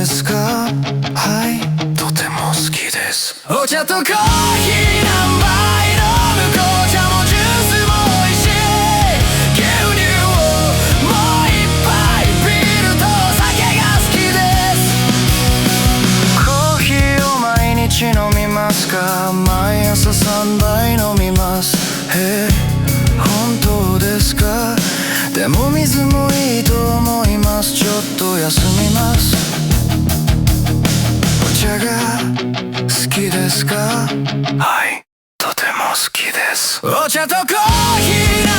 ですか？はい、とても好きです。お茶とコーヒー何杯飲む？紅茶もジュースも美味しい。牛乳をもう一杯、ビールとお酒が好きです。コーヒーを毎日飲みますか？毎朝3杯飲みます。本当ですか？でも水もいいと思います。ちょっと休みます。お茶が好きですか？はい、とても好きです。お茶とコーヒー